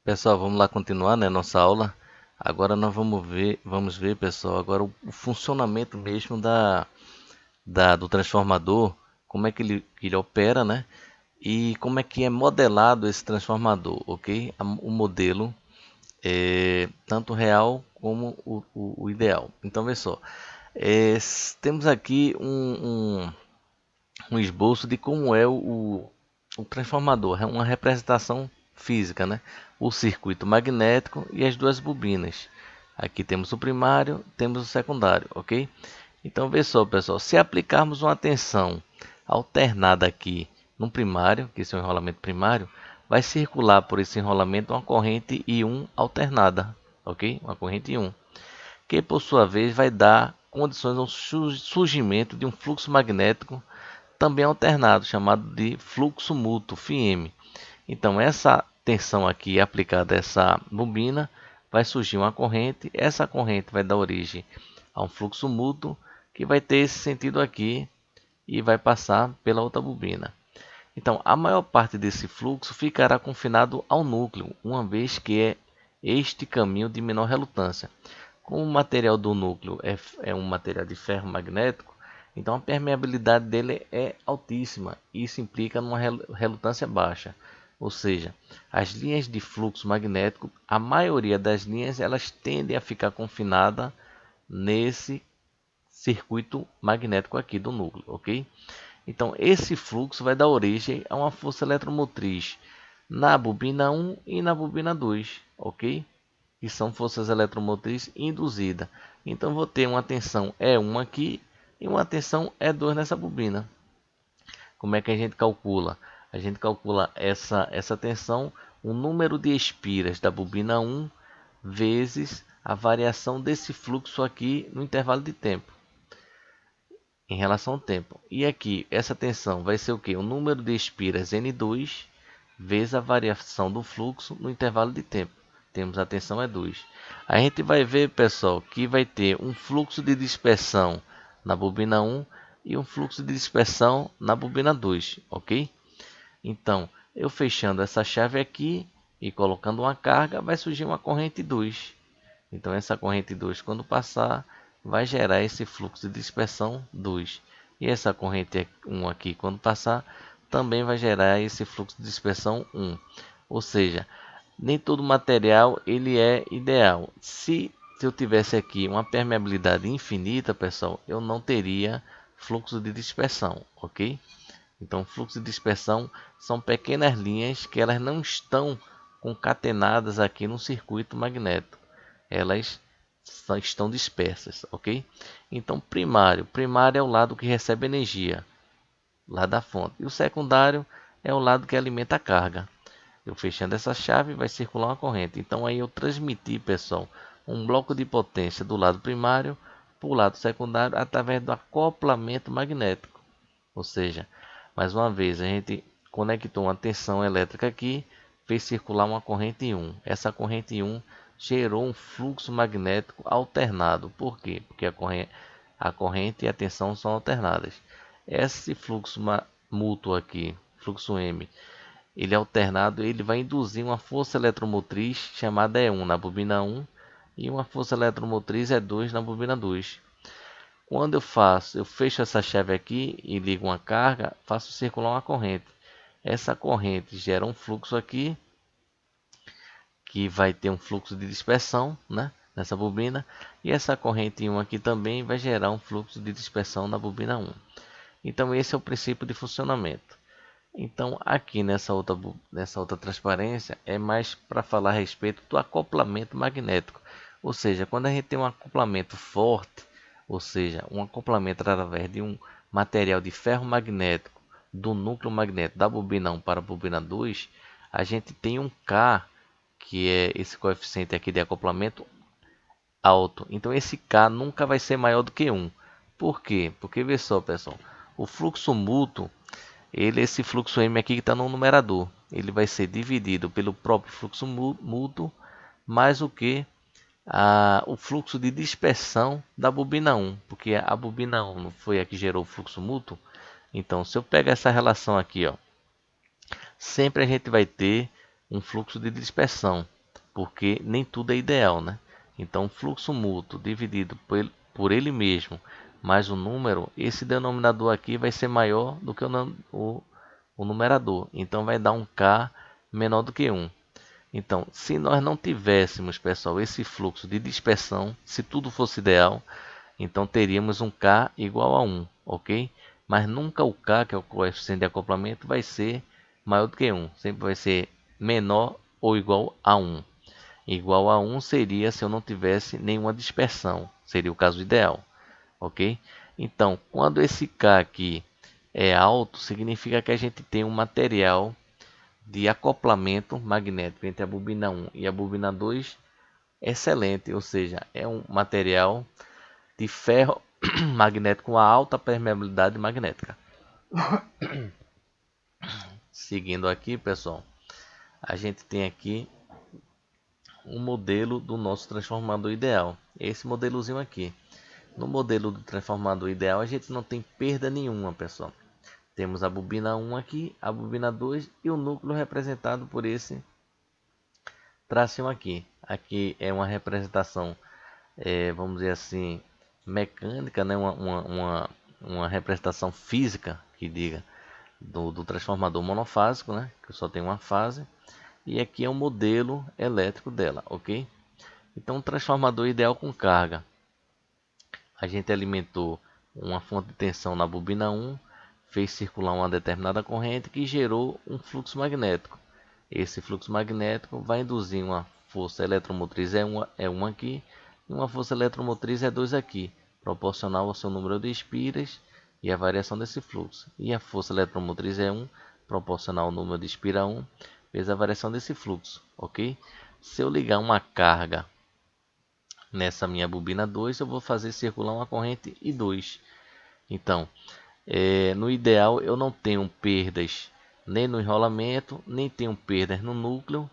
Pessoal, vamos lá continuar, né, nossa aula. Agora nós vamos ver, pessoal, agora o funcionamento mesmo do transformador, como é que ele opera, né? E como é que é modelado esse transformador, ok? O modelo é tanto real como o ideal. Então, vê só, temos aqui um esboço de como é o transformador, é uma representação física, né? O circuito magnético e as duas bobinas. Aqui temos o primário, temos o secundário, ok? Então, vê só, pessoal, se aplicarmos uma tensão alternada aqui no primário, que esse é o enrolamento primário, vai circular por esse enrolamento uma corrente I1 alternada, ok? Uma corrente I1, que por sua vez vai dar condições ao surgimento de um fluxo magnético também alternado, chamado de fluxo mútuo, φm. Então, essa tensão aqui aplicada a essa bobina, vai surgir uma corrente, essa corrente vai dar origem a um fluxo mútuo, que vai ter esse sentido aqui e vai passar pela outra bobina. Então, a maior parte desse fluxo ficará confinado ao núcleo, uma vez que é este caminho de menor relutância. Como o material do núcleo é um material de ferro magnético, então a permeabilidade dele é altíssima. Isso implica numa relutância baixa. Ou seja, as linhas de fluxo magnético, a maioria das linhas, elas tendem a ficar confinada nesse circuito magnético aqui do núcleo, ok? Então esse fluxo vai dar origem a uma força eletromotriz na bobina 1 e na bobina 2, ok? Que são forças eletromotrizes induzidas. Então vou ter uma tensão E1 aqui e uma tensão E2 nessa bobina. Como é que a gente calcula? A gente calcula essa tensão, o número de espiras da bobina 1 vezes a variação desse fluxo aqui no intervalo de tempo, em relação ao tempo. E aqui, essa tensão vai ser o que? O número de espiras N2 vezes a variação do fluxo no intervalo de tempo. Temos a tensão é 2. A gente vai ver, pessoal, que vai ter um fluxo de dispersão na bobina 1 e um fluxo de dispersão na bobina 2, ok? Então, eu fechando essa chave aqui e colocando uma carga, vai surgir uma corrente 2. Então, essa corrente 2, quando passar, vai gerar esse fluxo de dispersão 2. E essa corrente 1 aqui, quando passar, também vai gerar esse fluxo de dispersão 1. Ou seja, nem todo material ele é ideal. Se eu tivesse aqui uma permeabilidade infinita, pessoal, eu não teria fluxo de dispersão, ok? Então, fluxo de dispersão são pequenas linhas que elas não estão concatenadas aqui no circuito magnético. Elas estão dispersas, ok? Então, primário é o lado que recebe energia, lá da fonte. E o secundário é o lado que alimenta a carga. Eu fechando essa chave, vai circular uma corrente. Então, aí eu transmiti, pessoal, um bloco de potência do lado primário para o lado secundário através do acoplamento magnético. Ou seja, mais uma vez, a gente conectou uma tensão elétrica aqui, fez circular uma corrente I1. Essa corrente I1 gerou um fluxo magnético alternado. Por quê? Porque a corrente e a tensão são alternadas. Esse fluxo mútuo aqui, fluxo M, ele é alternado, ele vai induzir uma força eletromotriz chamada E1 na bobina 1 e uma força eletromotriz E2 na bobina 2. Quando eu fecho essa chave aqui e ligo uma carga, faço circular uma corrente. Essa corrente gera um fluxo aqui, que vai ter um fluxo de dispersão, né, nessa bobina. E essa corrente 1 aqui também vai gerar um fluxo de dispersão na bobina 1. Então esse é o princípio de funcionamento. Então aqui nessa outra transparência é mais para falar a respeito do acoplamento magnético. Ou seja, quando a gente tem um acoplamento forte, ou seja, um acoplamento através de um material de ferro magnético do núcleo magnético da bobina 1 para a bobina 2, a gente tem um K, que é esse coeficiente aqui de acoplamento alto. Então esse K nunca vai ser maior do que 1. Por quê? Porque vê só, pessoal, o fluxo mútuo, esse fluxo M aqui que está no numerador, ele vai ser dividido pelo próprio fluxo mútuo mais o que o fluxo de dispersão da bobina 1, porque a bobina 1 não foi a que gerou o fluxo mútuo. Então, se eu pegar essa relação aqui, ó, sempre a gente vai ter um fluxo de dispersão, porque nem tudo é ideal, né? Então, fluxo mútuo dividido por ele mesmo mais o número, esse denominador aqui vai ser maior do que o numerador. Então, vai dar um K menor do que 1. Então, se nós não tivéssemos, pessoal, esse fluxo de dispersão, se tudo fosse ideal, então teríamos um K igual a 1, ok? Mas nunca o K, que é o coeficiente de acoplamento, vai ser maior do que 1. Sempre vai ser menor ou igual a 1. Igual a 1 seria se eu não tivesse nenhuma dispersão. Seria o caso ideal, ok? Então, quando esse K aqui é alto, significa que a gente tem um material de acoplamento magnético entre a bobina 1 e a bobina 2 excelente, ou seja, é um material de ferro magnético com alta permeabilidade magnética. Seguindo aqui, pessoal, a gente tem aqui um modelo do nosso transformador ideal. Esse modelozinho aqui. No modelo do transformador ideal, a gente não tem perda nenhuma, pessoal. Temos a bobina 1 aqui, a bobina 2 e o núcleo representado por esse tracinho aqui. Aqui é uma representação, vamos dizer assim, mecânica, né? Uma representação física que diga do transformador monofásico, né? Que só tem uma fase. E aqui é o modelo elétrico dela, ok? Então, o transformador ideal com carga. A gente alimentou uma fonte de tensão na bobina 1, fez circular uma determinada corrente que gerou um fluxo magnético. Esse fluxo magnético vai induzir uma força eletromotriz E1 aqui e uma força eletromotriz E2 aqui, proporcional ao seu número de espiras e a variação desse fluxo. E a força eletromotriz E1 proporcional ao número de espira 1 vezes a variação desse fluxo, ok? Se eu ligar uma carga nessa minha bobina 2, eu vou fazer circular uma corrente I2. Então, no ideal, eu não tenho perdas nem no enrolamento, nem tenho perdas no núcleo.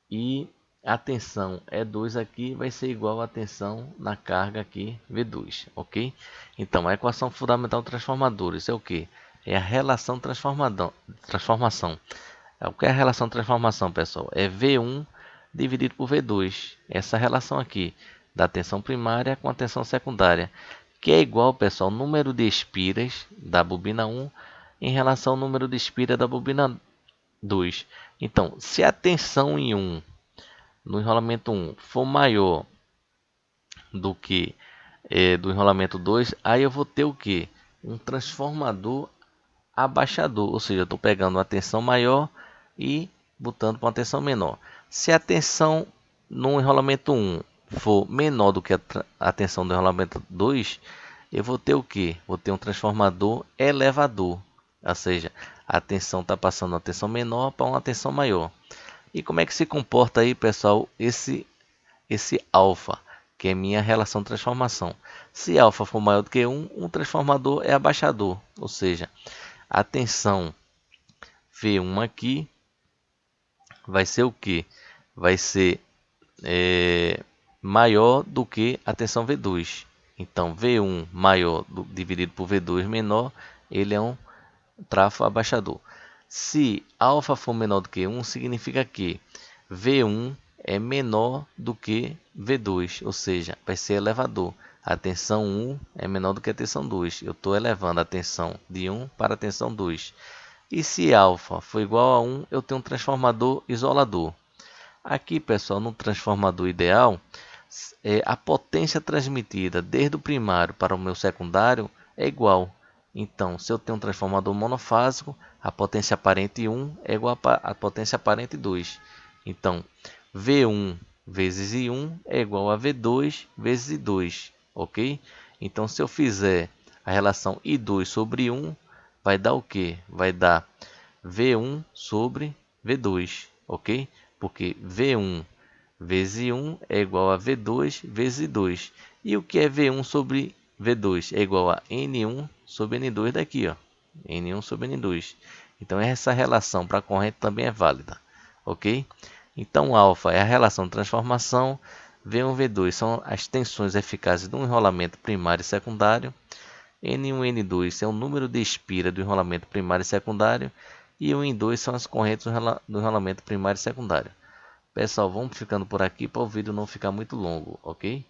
E a tensão E2 aqui vai ser igual à tensão na carga aqui V2, ok? Então, a equação fundamental de transformadores é o que? É a relação transformação. O que é a relação de transformação, pessoal? É V1 dividido por V2. Essa relação aqui da tensão primária com a tensão secundária, que é igual, pessoal, ao número de espiras da bobina 1 em relação ao número de espiras da bobina 2. Então, se a tensão em 1 no enrolamento 1 for maior do que do enrolamento 2, aí eu vou ter o que? Um transformador abaixador, ou seja, eu estou pegando uma tensão maior e botando para uma tensão menor. Se a tensão no enrolamento 1 for menor do que a tensão do enrolamento 2, eu vou ter o que? Vou ter um transformador elevador, ou seja, a tensão está passando uma tensão menor para uma tensão maior. E como é que se comporta aí, pessoal, esse alfa, que é minha relação de transformação? Se alfa for maior do que 1, um transformador é abaixador, ou seja, a tensão V1 aqui vai ser o que? Vai ser maior do que a tensão V2. Então, V1 maior dividido por V2 menor, ele é um trafo abaixador. Se alfa for menor do que 1, significa que V1 é menor do que V2, ou seja, vai ser elevador. A tensão 1 é menor do que a tensão 2. Eu estou elevando a tensão de 1 para a tensão 2. E se alfa for igual a 1, eu tenho um transformador isolador. Aqui, pessoal, no transformador ideal, a potência transmitida desde o primário para o meu secundário é igual. Então, se eu tenho um transformador monofásico, a potência aparente 1 é igual à potência aparente 2. Então, V1 vezes I1 é igual a V2 vezes I2, ok? Então, se eu fizer a relação I2 sobre 1, vai dar o quê? Vai dar V1 sobre V2, ok? Porque V1 vezes I1 é igual a V2 vezes I2. E o que é V1 sobre V2? É igual a N1 sobre N2 daqui, ó. N1 sobre N2. Então, essa relação para a corrente também é válida, ok? Então, alfa é a relação de transformação, V1 e V2 são as tensões eficazes do enrolamento primário e secundário, N1 e N2 é o número de espira do enrolamento primário e secundário, E o em 2 são as correntes do rolamento primário e secundário. Pessoal, vamos ficando por aqui para o vídeo não ficar muito longo, ok?